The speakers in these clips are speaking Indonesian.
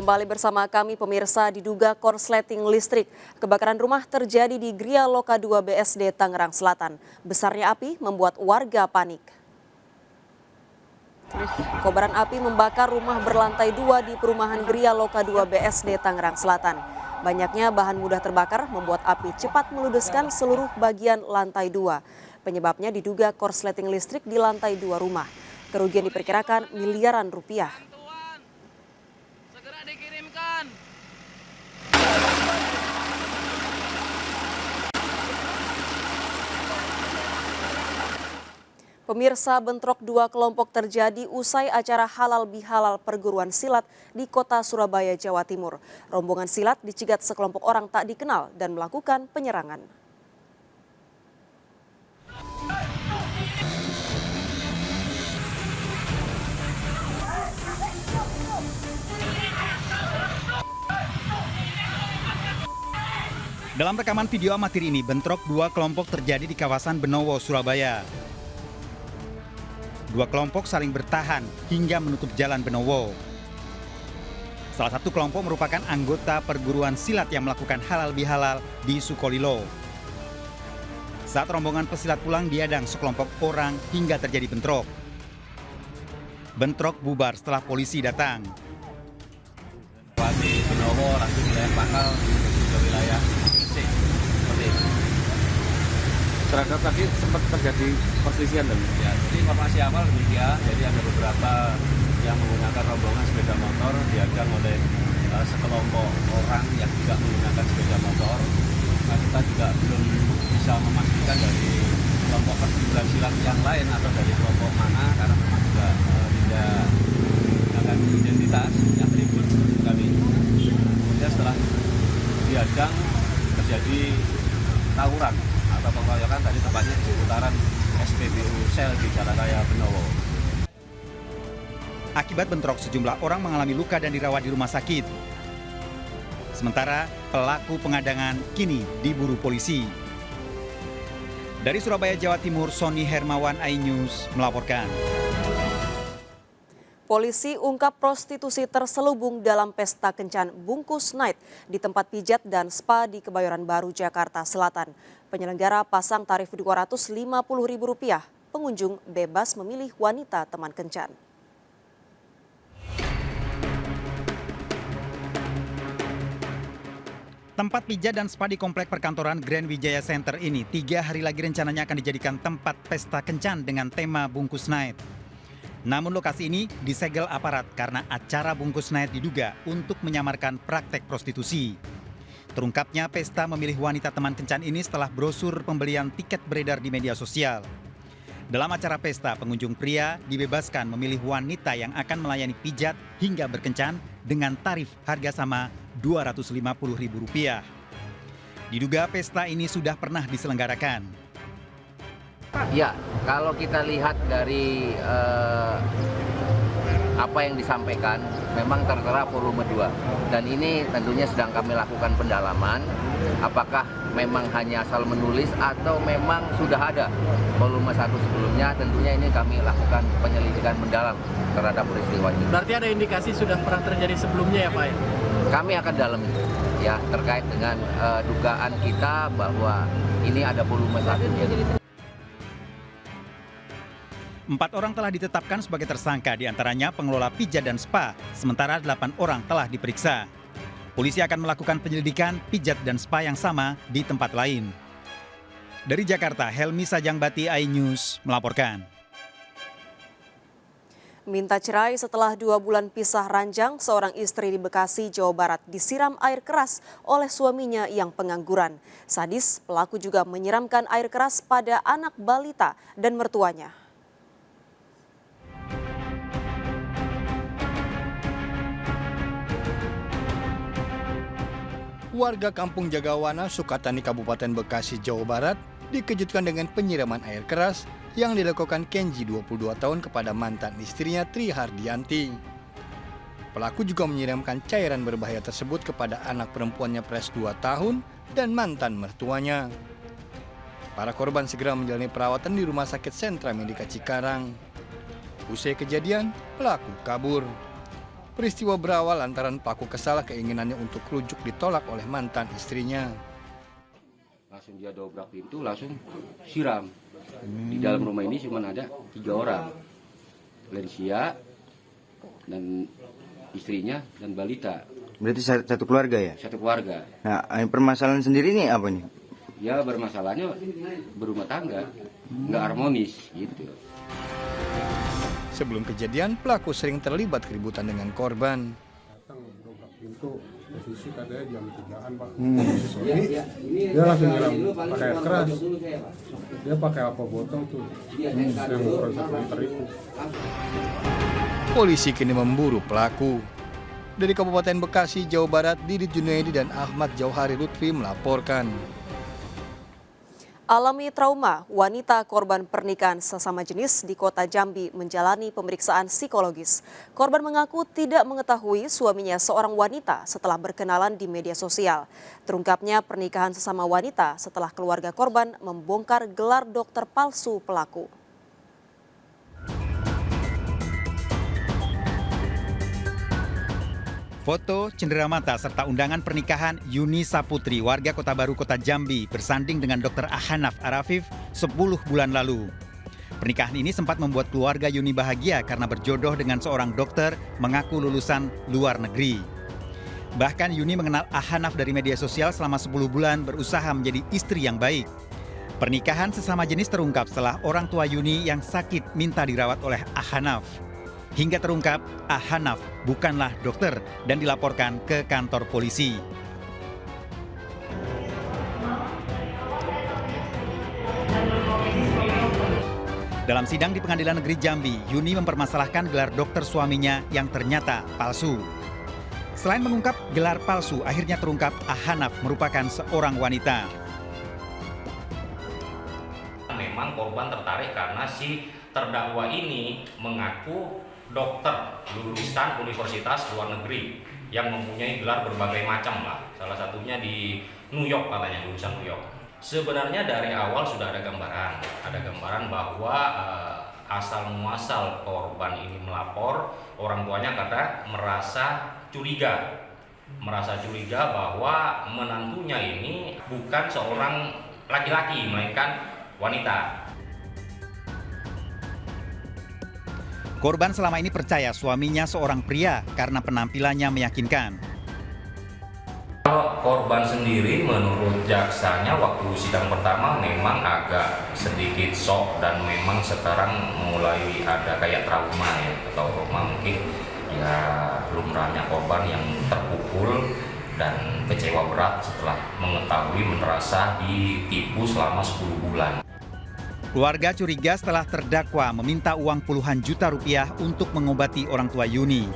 Kembali bersama kami pemirsa, diduga korsleting listrik. Kebakaran rumah terjadi di Gria Loka 2 BSD Tangerang Selatan. Besarnya api membuat warga panik. Kobaran api membakar rumah berlantai 2 di perumahan Gria Loka 2 BSD Tangerang Selatan. Banyaknya bahan mudah terbakar membuat api cepat meludeskan seluruh bagian lantai 2. Penyebabnya diduga korsleting listrik di lantai 2 rumah. Kerugian diperkirakan miliaran rupiah. Pemirsa, bentrok dua kelompok terjadi usai acara halal bihalal perguruan silat di kota Surabaya, Jawa Timur. Rombongan silat dicegat sekelompok orang tak dikenal dan melakukan penyerangan. Dalam rekaman video amatir ini, bentrok dua kelompok terjadi di kawasan Benowo, Surabaya. Dua kelompok saling bertahan hingga menutup jalan Benowo. Salah satu kelompok merupakan anggota perguruan silat yang melakukan halal bihalal di Sukolilo. Saat rombongan pesilat pulang diadang sekelompok orang hingga terjadi bentrok. Bentrok bubar setelah polisi datang. Di Benowo, langsung wilayah Pangkal, menuju ke wilayah Gresik. Seperti itu. Terhadap tadi sempat terjadi perselisihan dan ya, jadi informasi awal demikian. Jadi ada beberapa yang menggunakan rombongan sepeda motor diadang oleh sekelompok orang yang juga menggunakan sepeda motor. Nah, kita juga belum bisa memastikan dari kelompok perguruan silat yang lain atau dari kelompok mana karena memang juga tidak menggunakan identitas yang ribut kami. Kemudian setelah diadang terjadi tawuran atau pengeroyokan tadi tepatnya di seputaran SPBU Sel di Jalan Raya Benowo. Akibat bentrok, sejumlah orang mengalami luka dan dirawat di rumah sakit. Sementara pelaku pengadangan kini diburu polisi. Dari Surabaya, Jawa Timur, Sony Hermawan, iNews melaporkan. Polisi ungkap prostitusi terselubung dalam pesta kencan Bungkus Night di tempat pijat dan spa di Kebayoran Baru, Jakarta Selatan. Penyelenggara pasang tarif Rp250.000. Pengunjung bebas memilih wanita teman kencan. Tempat pijat dan spa di komplek perkantoran Grand Wijaya Center ini 3 hari lagi rencananya akan dijadikan tempat pesta kencan dengan tema Bungkus Night. Namun lokasi ini disegel aparat karena acara Bungkus Night diduga untuk menyamarkan praktek prostitusi. Terungkapnya pesta memilih wanita teman kencan ini setelah brosur pembelian tiket beredar di media sosial. Dalam acara pesta, pengunjung pria dibebaskan memilih wanita yang akan melayani pijat hingga berkencan dengan tarif harga sama Rp250.000. Diduga pesta ini sudah pernah diselenggarakan. Ya, kalau kita lihat dari apa yang disampaikan, memang tertera volume 2. Dan ini tentunya sedang kami lakukan pendalaman, apakah memang hanya asal menulis atau memang sudah ada volume 1 sebelumnya. Tentunya ini kami lakukan penyelidikan mendalam terhadap peristiwa ini. Berarti ada indikasi sudah pernah terjadi sebelumnya ya Pak? Kami akan dalami ya terkait dengan dugaan kita bahwa ini ada volume 1. 4 orang telah ditetapkan sebagai tersangka, diantaranya pengelola pijat dan spa, sementara 8 orang telah diperiksa. Polisi akan melakukan penyelidikan pijat dan spa yang sama di tempat lain. Dari Jakarta, Helmi Sajangbati, iNews melaporkan. Minta cerai setelah 2 bulan pisah ranjang, seorang istri di Bekasi, Jawa Barat disiram air keras oleh suaminya yang pengangguran. Sadis, pelaku juga menyiramkan air keras pada anak balita dan mertuanya. Warga Kampung Jagawana, Sukatani, Kabupaten Bekasi, Jawa Barat dikejutkan dengan penyiraman air keras yang dilakukan Kenji 22 tahun kepada mantan istrinya Tri Hardianti. Pelaku juga menyiramkan cairan berbahaya tersebut kepada anak perempuannya Pres 2 tahun dan mantan mertuanya. Para korban segera menjalani perawatan di Rumah Sakit Sentra Medika Cikarang. Usai kejadian, pelaku kabur. Peristiwa berawal lantaran pelaku kesal keinginannya untuk rujuk ditolak oleh mantan istrinya. Langsung dia dobrak pintu, langsung siram. Di dalam rumah ini cuma ada 3 orang. Lensia dan istrinya dan balita. Berarti satu keluarga ya? Satu keluarga. Nah, permasalahan sendiri ini apa nih? Ya bermasalahnya berumah tangga, nggak harmonis gitu. Sebelum kejadian, pelaku sering terlibat keributan dengan korban. Datang dobrak pintu, posisi katanya jam 3-an Pak. Dia langsung bilang pakai air keras. Dia pakai apa botol tuh, yang proses itu. Polisi kini memburu pelaku. Dari Kabupaten Bekasi, Jawa Barat, Didit Junaidi dan Ahmad Jauhari Lutfi melaporkan. Alami trauma, wanita korban pernikahan sesama jenis di kota Jambi menjalani pemeriksaan psikologis. Korban mengaku tidak mengetahui suaminya seorang wanita setelah berkenalan di media sosial. Terungkapnya pernikahan sesama wanita setelah keluarga korban membongkar gelar dokter palsu pelaku. Foto, cenderamata, serta undangan pernikahan Yuni Saputri, warga Kota Baru Kota Jambi, bersanding dengan Dr. Ahanaf Arafif 10 bulan lalu. Pernikahan ini sempat membuat keluarga Yuni bahagia karena berjodoh dengan seorang dokter mengaku lulusan luar negeri. Bahkan Yuni mengenal Ahanaf dari media sosial selama 10 bulan berusaha menjadi istri yang baik. Pernikahan sesama jenis terungkap setelah orang tua Yuni yang sakit minta dirawat oleh Ahanaf. Hingga terungkap, Ahanaf bukanlah dokter dan dilaporkan ke kantor polisi. Dalam sidang di Pengadilan Negeri Jambi, Yuni mempermasalahkan gelar dokter suaminya yang ternyata palsu. Selain mengungkap gelar palsu, akhirnya terungkap Ahanaf merupakan seorang wanita. Memang korban tertarik karena si terdakwa ini mengaku dokter lulusan universitas luar negeri yang mempunyai gelar berbagai macam lah. Salah satunya di New York katanya, lulusan New York. Sebenarnya dari awal sudah ada gambaran bahwa asal muasal korban ini melapor, orang tuanya kata merasa curiga bahwa menantunya ini bukan seorang laki-laki melainkan wanita. Korban selama ini percaya suaminya seorang pria karena penampilannya meyakinkan. Kalau korban sendiri menurut jaksanya waktu sidang pertama memang agak sedikit shock dan memang sekarang mulai ada kayak trauma ya, atau trauma mungkin ya lumrahnya korban yang terpukul dan kecewa berat setelah mengetahui merasa ditipu selama 10 bulan. Keluarga curiga setelah terdakwa meminta uang puluhan juta rupiah untuk mengobati orang tua Yuni.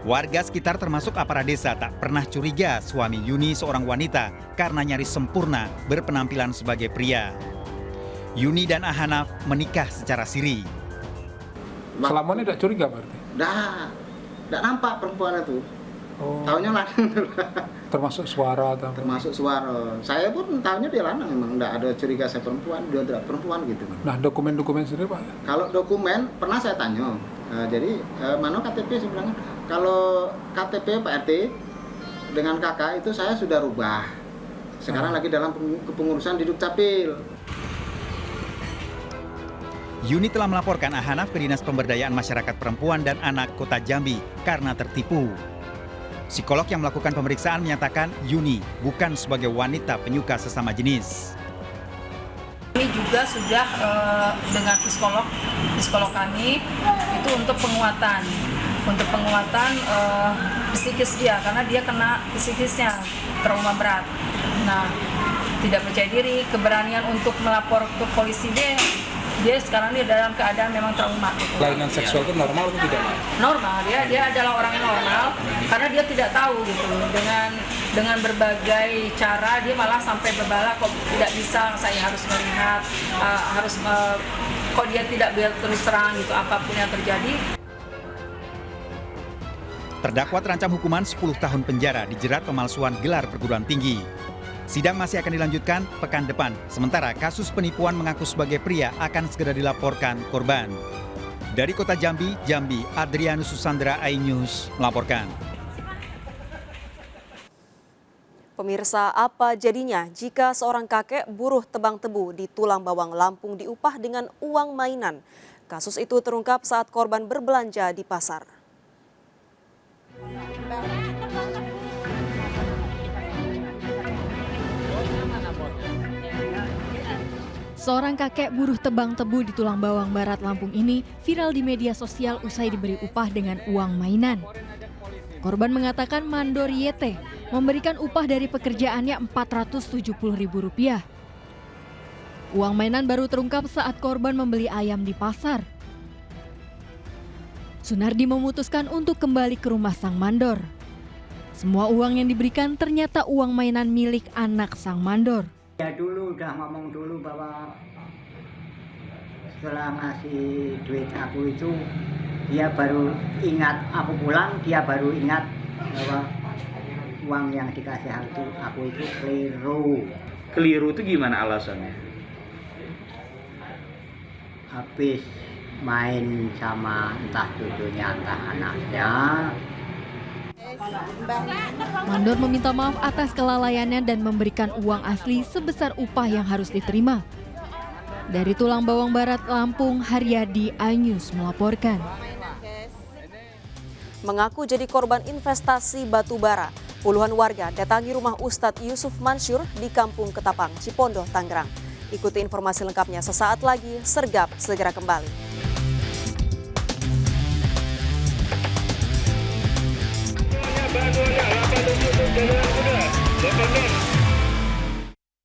Warga sekitar termasuk aparat desa tak pernah curiga suami Yuni seorang wanita karena nyaris sempurna berpenampilan sebagai pria. Yuni dan Ahanaf menikah secara siri. Selama ini tidak curiga berarti? Tidak nampak perempuan itu. Oh. Taunya lanang. Termasuk suara atau? Termasuk suara. Saya pun tahunya dia lanang, memang tidak ada curiga saya perempuan, dia tidak perempuan gitu. Nah, dokumen-dokumen sendiri Pak? Kalau dokumen pernah saya tanya. Jadi mana KTP sebenarnya? Kalau KTP Pak RT dengan kakak itu saya sudah rubah. Sekarang lagi dalam kepengurusan di Dukcapil. Yuni telah melaporkan Ahanaf ke Dinas Pemberdayaan Masyarakat Perempuan dan Anak Kota Jambi karena tertipu. Psikolog yang melakukan pemeriksaan menyatakan Yuni bukan sebagai wanita penyuka sesama jenis. Kami juga sudah dengan psikolog kami itu untuk penguatan psikis dia, karena dia kena psikisnya trauma berat. Nah, tidak percaya diri, keberanian untuk melapor ke polisi dia sekarang dia dalam keadaan memang trauma. Kelainan seksual itu normal atau tidak? Normal, dia adalah orang yang normal karena dia tidak tahu gitu. Dengan berbagai cara dia malah sampai berbala kok tidak bisa, saya harus melihat, kok dia tidak biar terus terang gitu apapun yang terjadi. Terdakwa terancam hukuman 10 tahun penjara dijerat pemalsuan gelar perguruan tinggi. Sidang masih akan dilanjutkan pekan depan, sementara kasus penipuan mengaku sebagai pria akan segera dilaporkan korban. Dari kota Jambi, Adrianus Susandra, iNews melaporkan. Pemirsa, apa jadinya jika seorang kakek buruh tebang tebu di Tulang Bawang, Lampung diupah dengan uang mainan? Kasus itu terungkap saat korban berbelanja di pasar. Seorang kakek buruh tebang tebu di Tulang Bawang Barat, Lampung ini viral di media sosial usai diberi upah dengan uang mainan. Korban mengatakan mandor Yete memberikan upah dari pekerjaannya Rp470.000. Uang mainan baru terungkap saat korban membeli ayam di pasar. Sunardi memutuskan untuk kembali ke rumah sang mandor. Semua uang yang diberikan ternyata uang mainan milik anak sang mandor. Ya dulu udah ngomong dulu bahwa setelah ngasih duit aku itu dia baru ingat, aku pulang dia baru ingat bahwa uang yang dikasih aku itu keliru. Keliru itu gimana alasannya? Habis main sama entah cucunya entah anaknya. Mandor meminta maaf atas kelalaiannya dan memberikan uang asli sebesar upah yang harus diterima. Dari Tulang Bawang Barat, Lampung, Haryadi, iNews melaporkan. Mengaku jadi korban investasi batu bara, puluhan warga datangi rumah Ustadz Yusuf Mansur di Kampung Ketapang, Cipondoh, Tangerang. Ikuti informasi lengkapnya sesaat lagi, Sergap segera kembali. Bantuannya 87 Jalan Kuda,